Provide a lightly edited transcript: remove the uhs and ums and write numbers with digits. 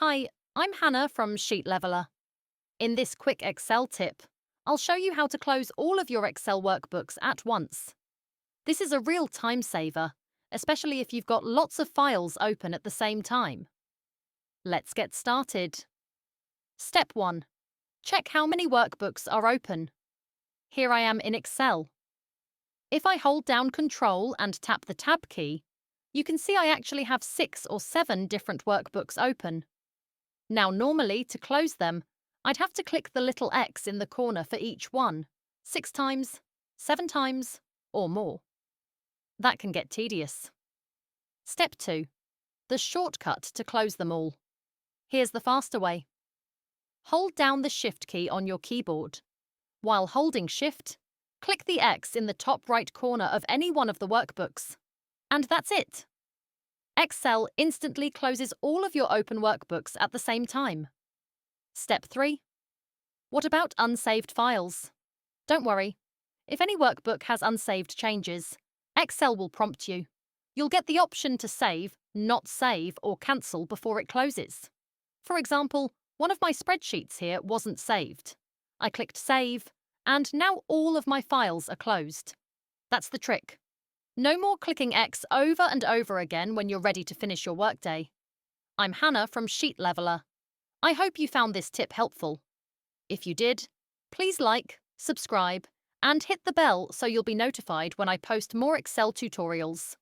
Hi, I'm Hannah from Sheet Leveler. In this quick Excel tip, I'll show you how to close all of your Excel workbooks at once. This is a real time saver, especially if you've got lots of files open at the same time. Let's get started. Step 1. Check how many workbooks are open. Here I am in Excel. If I hold down Control and tap the Tab key, you can see I actually have 6 or 7 different workbooks open. Now, normally, to close them, I'd have to click the little X in the corner for each one, 6 times, 7 times, or more. That can get tedious. Step 2. The shortcut to close them all. Here's the faster way. Hold down the Shift key on your keyboard. While holding Shift, click the X in the top right corner of any one of the workbooks. And that's it. Excel instantly closes all of your open workbooks at the same time. Step 3. What about unsaved files? Don't worry. If any workbook has unsaved changes, Excel will prompt you. You'll get the option to save, not save, or cancel before it closes. For example, one of my spreadsheets here wasn't saved. I clicked Save, and now all of my files are closed. That's the trick. No more clicking X over and over again when you're ready to finish your workday. I'm Hannah from Sheet Leveler. I hope you found this tip helpful. If you did, please like, subscribe, and hit the bell so you'll be notified when I post more Excel tutorials.